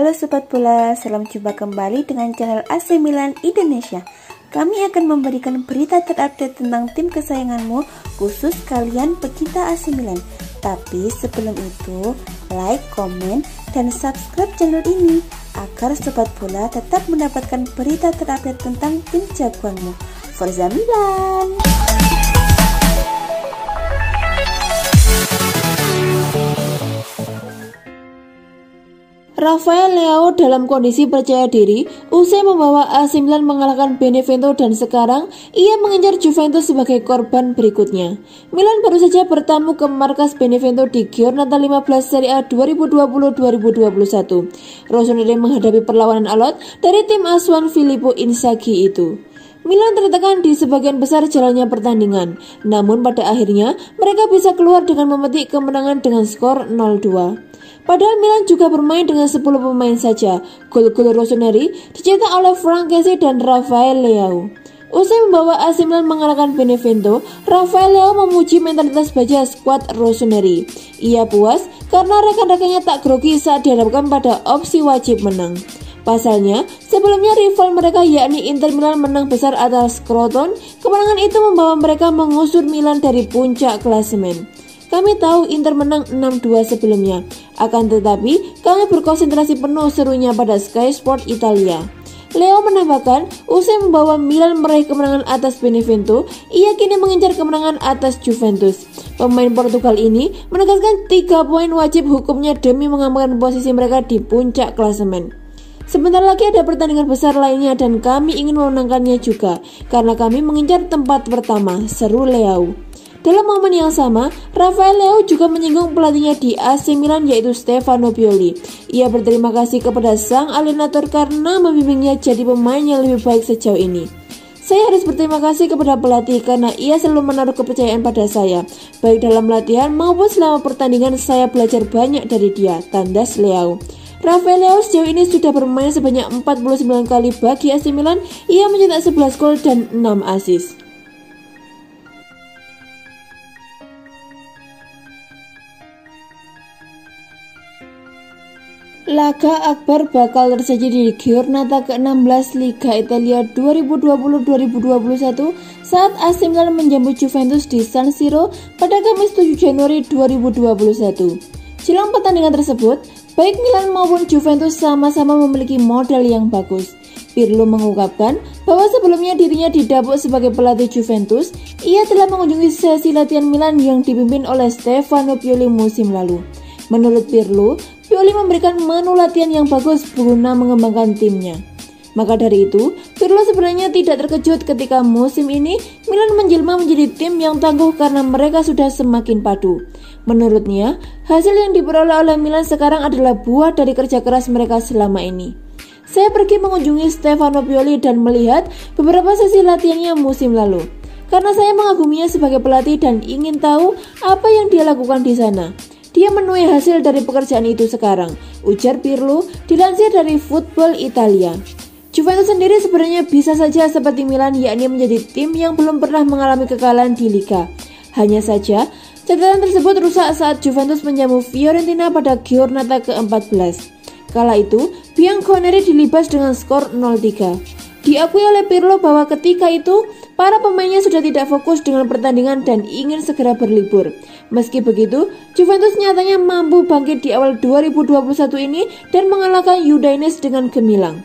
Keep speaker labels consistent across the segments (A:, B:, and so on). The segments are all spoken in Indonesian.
A: Halo Sobat Bola, salam jumpa kembali dengan channel AC Milan Indonesia. Kami akan memberikan berita terupdate tentang tim kesayanganmu, khusus kalian pecinta AC Milan. Tapi sebelum itu, like, komen, dan subscribe channel ini agar Sobat Bola tetap mendapatkan berita terupdate tentang tim jagoanmu. Forza Milan!
B: Rafael Leao dalam kondisi percaya diri usai membawa AC Milan mengalahkan Benevento dan sekarang ia mengincar Juventus sebagai korban berikutnya. Milan baru saja bertamu ke markas Benevento di Giornata 15 Serie A 2020-2021. Rossoneri menghadapi perlawanan alot dari tim asuhan Filippo Inzaghi itu. Milan tertekan di sebagian besar jalannya pertandingan, namun pada akhirnya mereka bisa keluar dengan memetik kemenangan dengan skor 0-2. Padahal Milan juga bermain dengan 10 pemain saja. Gol-gol Rossoneri dicetak oleh Frankesi dan Rafael Leao. Usai membawa AC Milan mengalahkan Benevento, Rafael Leao memuji mentalitas baja skuad Rossoneri. Ia puas karena rekan-rekannya tak grogi saat dihadapkan pada opsi wajib menang. Pasalnya, sebelumnya rival mereka yakni Inter Milan menang besar atas Crotone. Kemenangan itu membawa mereka mengusir Milan dari puncak klasemen. Kami tahu Inter menang 6-2 sebelumnya, akan tetapi kami berkonsentrasi penuh, serunya pada Sky Sport Italia. Leo menambahkan, usai membawa Milan meraih kemenangan atas Benevento, ia kini mengincar kemenangan atas Juventus. Pemain Portugal ini menegaskan 3 poin wajib hukumnya demi mengamankan posisi mereka di puncak klasemen. Sebentar lagi ada pertandingan besar lainnya dan kami ingin memenangkannya juga, karena kami mengincar tempat pertama, seru Leao. Dalam momen yang sama, Rafael Leao juga menyinggung pelatihnya di AC Milan yaitu Stefano Pioli. Ia berterima kasih kepada sang alienator karena membimbingnya jadi pemain yang lebih baik sejauh ini. Saya harus berterima kasih kepada pelatih karena ia selalu menaruh kepercayaan pada saya. Baik dalam latihan maupun selama pertandingan saya belajar banyak dari dia, tandas Leao. Rafael Leao sejauh ini sudah bermain sebanyak 49 kali bagi AC Milan. Ia mencetak 11 gol dan 6 assist. Laga akbar bakal terjadi di Giornata ke-16 Liga Italia 2020-2021 saat AC Milan menjamu Juventus di San Siro pada Kamis 7 Januari 2021. Jelang pertandingan tersebut, baik Milan maupun Juventus sama-sama memiliki modal yang bagus. Pirlo mengungkapkan bahwa sebelumnya dirinya didapuk sebagai pelatih Juventus, ia telah mengunjungi sesi latihan Milan yang dipimpin oleh Stefano Pioli musim lalu. Menurut Pirlo, Pioli memberikan menu latihan yang bagus guna mengembangkan timnya. Maka dari itu, Pirlo sebenarnya tidak terkejut ketika musim ini Milan menjelma menjadi tim yang tangguh karena mereka sudah semakin padu. Menurutnya, hasil yang diperoleh oleh Milan sekarang adalah buah dari kerja keras mereka selama ini. Saya pergi mengunjungi Stefano Pioli dan melihat beberapa sesi latihannya musim lalu. Karena saya mengaguminya sebagai pelatih dan ingin tahu apa yang dia lakukan di sana. Dia menuai hasil dari pekerjaan itu sekarang, ujar Pirlo dilansir dari Football Italia. Juventus sendiri sebenarnya bisa saja seperti Milan, yakni menjadi tim yang belum pernah mengalami kekalahan di Liga. Hanya saja, catatan tersebut rusak saat Juventus menjamu Fiorentina pada Giornata ke-14. Kala itu, Bianconeri dilibas dengan skor 0-3. Diakui oleh Pirlo bahwa ketika itu, para pemainnya sudah tidak fokus dengan pertandingan dan ingin segera berlibur. Meski begitu, Juventus nyatanya mampu bangkit di awal 2021 ini dan mengalahkan Udinese dengan gemilang.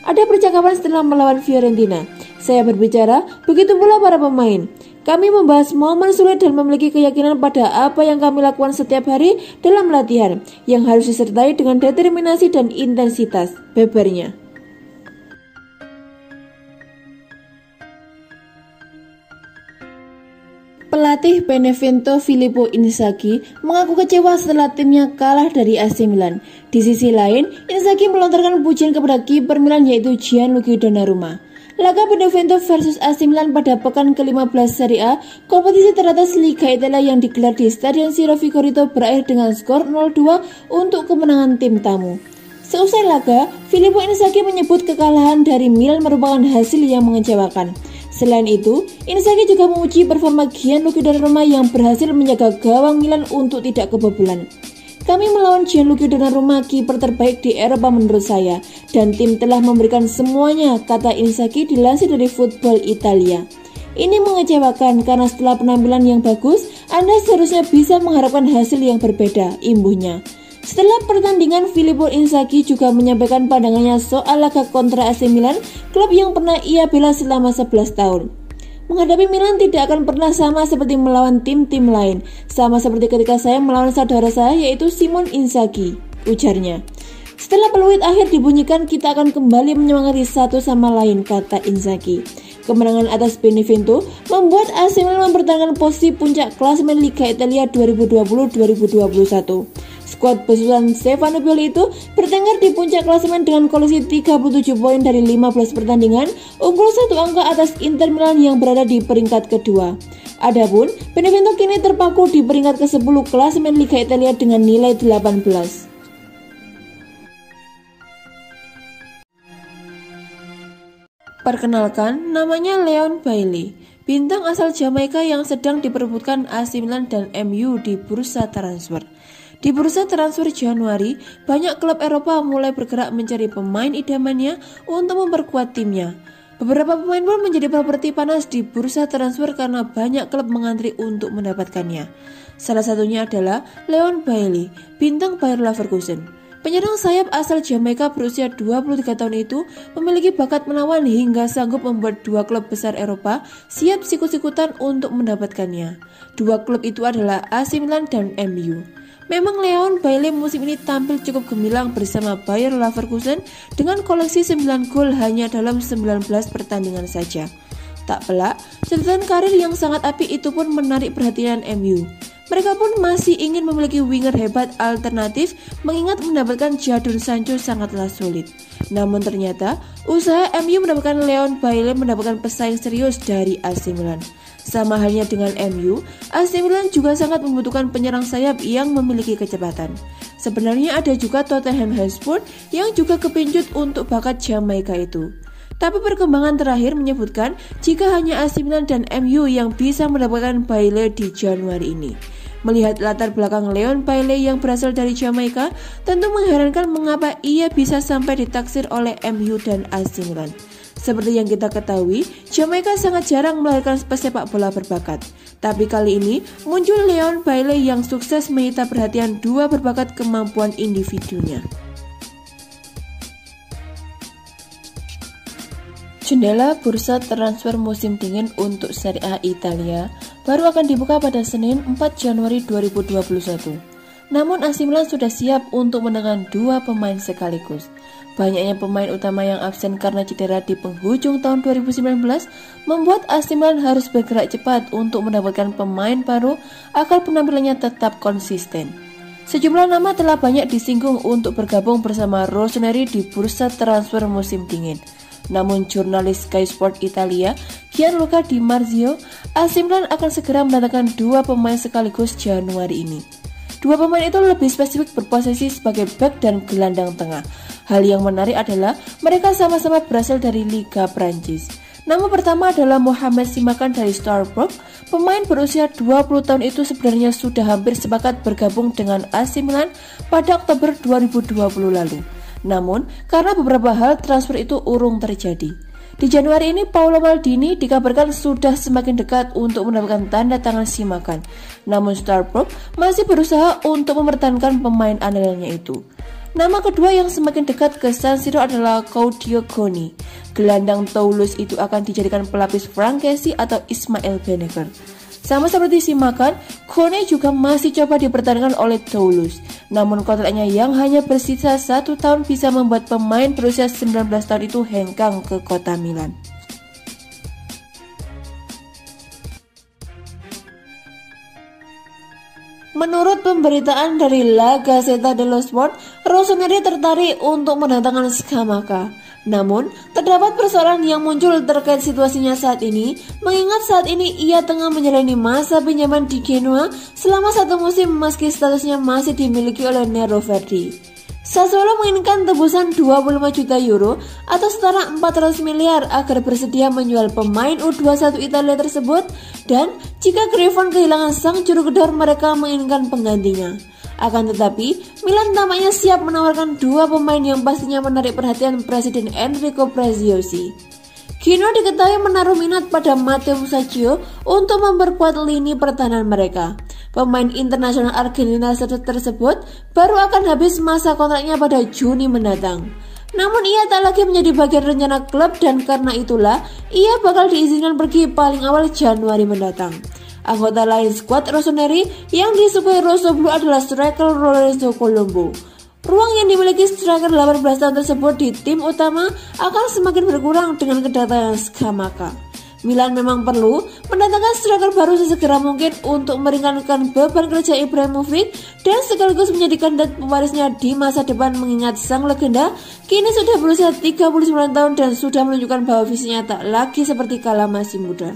B: Ada percakapan setelah melawan Fiorentina. Saya berbicara, begitu pula para pemain. Kami membahas momen sulit dan memiliki keyakinan pada apa yang kami lakukan setiap hari dalam latihan, yang harus disertai dengan determinasi dan intensitas, bebernya. Pelatih Benevento Filippo Inzaghi mengaku kecewa setelah timnya kalah dari AC Milan. Di sisi lain, Inzaghi melontarkan pujian kepada kiper Milan yaitu Gianluigi Donnarumma. Laga Benevento versus AC Milan pada pekan ke-15 Serie A, kompetisi teratas Liga Italia yang digelar di Stadion Siro Vicorito berakhir dengan skor 0-2 untuk kemenangan tim tamu. Seusai laga, Filippo Inzaghi menyebut kekalahan dari Milan merupakan hasil yang mengecewakan. Selain itu, Inzaghi juga memuji performa Gianluigi Donnarumma yang berhasil menjaga gawang Milan untuk tidak kebobolan. Kami melawan Gianluigi Donnarumma, kiper terbaik di Eropa menurut saya, dan tim telah memberikan semuanya, kata Inzaghi dilansir dari Football Italia. Ini mengecewakan karena setelah penampilan yang bagus, Anda seharusnya bisa mengharapkan hasil yang berbeda, imbuhnya. Setelah pertandingan, Filippo Inzaghi juga menyampaikan pandangannya soal laga kontra AC Milan, klub yang pernah ia bela selama 11 tahun. Menghadapi Milan tidak akan pernah sama seperti melawan tim-tim lain, sama seperti ketika saya melawan saudara saya yaitu Simone Inzaghi, ujarnya. Setelah peluit akhir dibunyikan, kita akan kembali menyemangati satu sama lain, kata Inzaghi. Kemenangan atas Benevento membuat AC Milan mempertahankan posisi puncak klasemen Liga Italia 2020-2021. Skuad besutan Stefano Pioli itu bertengger di puncak klasemen dengan koleksi 37 poin dari 15 pertandingan, unggul 1 angka atas Inter Milan yang berada di peringkat kedua. Adapun Benevento kini terpaku di peringkat ke-10 klasemen Liga Italia dengan nilai 18. Perkenalkan, namanya Leon Bailey, bintang asal Jamaika yang sedang diperebutkan AC Milan dan MU di bursa transfer. Di bursa transfer Januari, banyak klub Eropa mulai bergerak mencari pemain idamannya untuk memperkuat timnya. Beberapa pemain pun menjadi properti panas di bursa transfer karena banyak klub mengantri untuk mendapatkannya. Salah satunya adalah Leon Bailey, bintang Bayer Leverkusen. Penyerang sayap asal Jamaika berusia 23 tahun itu memiliki bakat menawan hingga sanggup membuat dua klub besar Eropa siap sikut-sikutan untuk mendapatkannya. Dua klub itu adalah AC Milan dan MU. Memang Leon Bailey musim ini tampil cukup gemilang bersama Bayer Leverkusen dengan koleksi 9 gol hanya dalam 19 pertandingan saja. Tak pelak, catatan karir yang sangat apik itu pun menarik perhatian MU. Mereka pun masih ingin memiliki winger hebat alternatif mengingat mendapatkan Jadon Sancho sangatlah sulit. Namun ternyata usaha MU mendapatkan Leon Bailey mendapatkan pesaing serius dari AC Milan. Sama halnya dengan MU, AC Milan juga sangat membutuhkan penyerang sayap yang memiliki kecepatan. Sebenarnya ada juga Tottenham Hotspur yang juga kepincut untuk bakat Jamaika itu. Tapi perkembangan terakhir menyebutkan jika hanya AC Milan dan MU yang bisa mendapatkan Bailey di Januari ini. Melihat latar belakang Leon Bailey yang berasal dari Jamaika, tentu mengherankan mengapa ia bisa sampai ditaksir oleh MU dan AC Milan. Seperti yang kita ketahui, Jamaika sangat jarang melahirkan pesepak bola berbakat. Tapi kali ini muncul Leon Bailey yang sukses menyita perhatian dua berbakat kemampuan individunya. Jendela bursa transfer musim dingin untuk Serie A Italia baru akan dibuka pada Senin 4 Januari 2021. Namun AC Milan sudah siap untuk mendatangkan dua pemain sekaligus. Banyaknya pemain utama yang absen karena cedera di penghujung tahun 2019 membuat AC Milan harus bergerak cepat untuk mendapatkan pemain baru agar penampilannya tetap konsisten. Sejumlah nama telah banyak disinggung untuk bergabung bersama Rossoneri di bursa transfer musim dingin. Namun jurnalis Sky Sport Italia, Gianluca Di Marzio, AC Milan akan segera mendatangkan dua pemain sekaligus Januari ini. Dua pemain itu lebih spesifik berposisi sebagai bek dan gelandang tengah. Hal yang menarik adalah mereka sama-sama berasal dari Liga Prancis. Nama pertama adalah Mohamed Simakan dari Strasbourg. Pemain berusia 20 tahun itu sebenarnya sudah hampir sepakat bergabung dengan AC Milan pada Oktober 2020 lalu. Namun, karena beberapa hal transfer itu urung terjadi. Di Januari ini, Paolo Maldini dikabarkan sudah semakin dekat untuk mendapatkan tanda tangan Simakan. Namun Strasbourg masih berusaha untuk mempertahankan pemain andalannya itu. Nama kedua yang semakin dekat ke San Siro adalah Claudio Coni. Gelandang Toulouse itu akan dijadikan pelapis Frankesi atau Ismail Beneker. Sama seperti Simakan, Kone juga masih coba dipertahankan oleh Toulouse. Namun kontraknya yang hanya bersisa 1 tahun bisa membuat pemain berusia 19 tahun itu hengkang ke kota Milan. Menurut pemberitaan dari La Gazzetta dello Sport, Rossoneri tertarik untuk mendatangkan Scamacca. Namun, terdapat persoalan yang muncul terkait situasinya saat ini, mengingat saat ini ia tengah menjalani masa pinjaman di Genoa selama 1 musim meski statusnya masih dimiliki oleh Nero Verdi. Sassuolo menginginkan tebusan 25 juta euro atau setara 400 miliar agar bersedia menjual pemain U21 Italia tersebut, dan jika Crevon kehilangan sang juru gedor mereka menginginkan penggantinya. Akan tetapi, Milan tampaknya siap menawarkan dua pemain yang pastinya menarik perhatian Presiden Enrico Preziosi. Genoa diketahui menaruh minat pada Matteo Musacchio untuk memperkuat lini pertahanan mereka. Pemain internasional Argentina tersebut baru akan habis masa kontraknya pada Juni mendatang. Namun ia tak lagi menjadi bagian rencana klub dan karena itulah ia bakal diizinkan pergi paling awal Januari mendatang. Anggota lain skuad Rossoneri yang disukai Rossoblu adalah striker Lorenzo Colombo. Ruang yang dimiliki striker 18 tahun tersebut di tim utama akan semakin berkurang dengan kedatangan Scamacca. Milan memang perlu mendatangkan striker baru sesegera mungkin untuk meringankan beban kerja Ibrahimovic dan sekaligus menjadi kandidat pewarisnya di masa depan mengingat sang legenda kini sudah berusia 39 tahun dan sudah menunjukkan bahwa visinya tak lagi seperti kala masih muda.